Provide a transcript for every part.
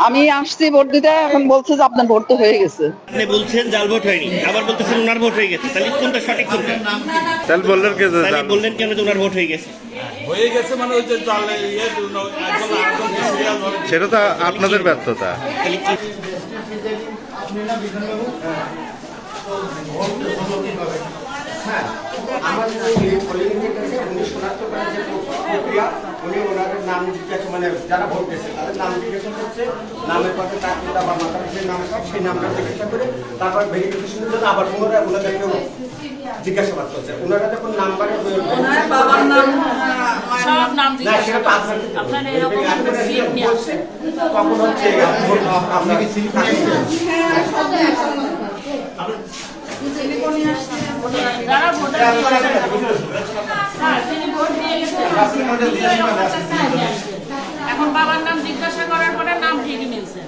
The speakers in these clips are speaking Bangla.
আমি আসছি ভোট দিতে, এখন বলছে যে আপনার ভোট তো হয়ে গেছে। আপনি বলছেন জাল ভোট হয়নি, আবার বলতেছেন ওনার ভোট হয়ে গেছে। তাহলে কোনটা সঠিক, কোনটা? তাহলে বললেন কে যে তাহলে বললেন কেন যে ওনার ভোট হয়ে গেছে? মানে ওই যে জালে সেটা তো আপনাদের ব্যর্থতা। তাহলে কি হ্যাঁ, আমাদের এই পোলিং এজেন্টকে উনি শনাক্ত করার যে প্রক্রিয়া, উনি ওনাদের নাম জিজ্ঞাসা, মানে যারা ভোট দিয়েছে তাদের নাম জিজ্ঞাসা করছে, নামের পথে তার পিতা বা মাতার যে নামটা সেই নামটা জিজ্ঞাসা করে তারপর ভেরিফিকেশনের জন্য আবার পুনরায় ওনাদেরকেও জিজ্ঞাসাবাদ করছে। ওনারা যখন নাম্বারে বাবার নাম সব নাম না সেটা তো আপনার এরকম একটা স্লিপ নিয়ে আসছে। তখন হচ্ছে আপনাকে স্লিপ যারা ভোটার তিনি ভোট দিয়ে গেছেন, এখন বাবার নাম জিজ্ঞাসা করার পরে নাম ঠিকই মিলছে।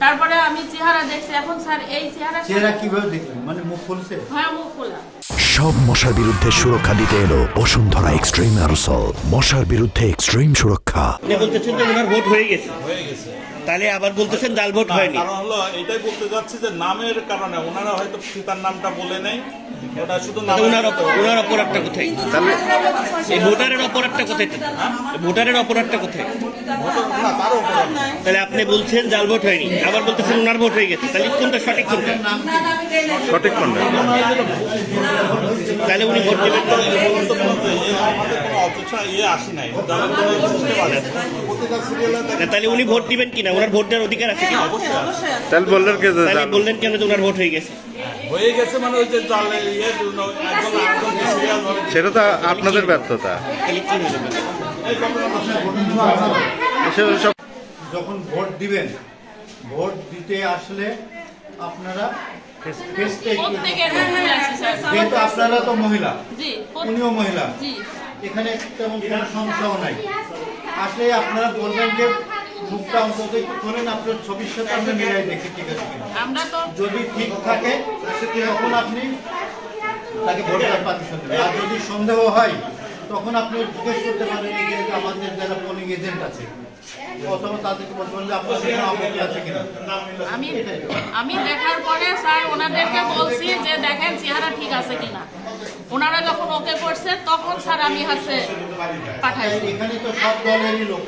তারপরে আমি চেহারা দেখছি, এখন স্যার এই চেহারা কিভাবে দেখলেন? মানে মুখ খুলছে? হ্যাঁ, মুখ খোলা। সব মশার বিরুদ্ধে সুরক্ষা দিতে এলো বসুন্ধরা এক্সট্রিম অ্যারোসল, মশার বিরুদ্ধে এক্সট্রিম সুরক্ষা। আপনি বলতেছেন যে ওনার ভোট হয়ে গেছে, তাহলে আবার বলতেছেন জাল ভোট হয়নি। কারণ হলো এটাই বলতে যাচ্ছি যে নামের কারণে ওনারা হয়তো পিতার নামটা বলে নেই, ওটা শুধু ওনার অপরাধটা কোথায়? তাহলে এই ভোটারের অপরাধটা কোথায়? ভোটারের অপরাধটা কোথায়? তারও অপরাধ। তাহলে আপনি বলছেন জাল ভোট হয়নি, আবার বলতেছেন ওনার ভোট হয়ে গেছে। তাহলে কোনটা সঠিক, কোনটা? সঠিক কোনটা? তাহলে উনি ভোট দেবেন না। আমাদের কোনো অপেক্ষা আসি নাই, তাহলে উনি ভোট দিবেন কিনা, ওনার ভোট দেওয়ার অধিকার আছে কিনা? তাহলে বললেন কে যে তাহলে বললেন কেন যে ওনার ভোট হয়ে গেছে? হয়ে গেছে মানে ওই যে জালে সেটা তো আপনাদের ব্যর্থতা। তাহলে কি হলো? সব যখন ভোট দিবেন, ভোট দিতে আসলে আপনারা প্রত্যেকের ভোট আছে স্যার। যেহেতু আপনারা তো মহিলা, জি, উনিও মহিলা, জি। এখানে তেমন কোনো সমস্যাও নাই। আসলে আপনারা বলবেন যে মুখটা অন্তত একটু খোলেন, আপনার ছবির সাথে আমরা মিলাই দেখি ঠিক আছে কিনা। আমরা তো যদি ঠিক থাকে তখন আপনি তাকে ভোটার পারমিশন দেবেন, আর যদি সন্দেহ হয় তখন আপনি জিজ্ঞেস করতে পারেন যে আমাদের যারা পোলিং এজেন্ট আছে অথবা তাদেরকে বলতে পারেন যে আপনাদের কোনো আপত্তি আছে কিনা। আমি দেখার পরে স্যার ওনাদেরকে বলছি যে দেখেন চেহারা ঠিক আছে কিনা। ওনারা যখন ওকে করছে তখন স্যার আমি পাঠাইছি। এখানে তো সব দলেরই লোক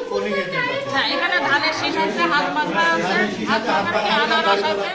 পোলিং এজেন্ট আছে। হ্যাঁ, এখানে ধানের শীষ আছে, হাত মাখা আছে, হাত মাখা আনারস আছে।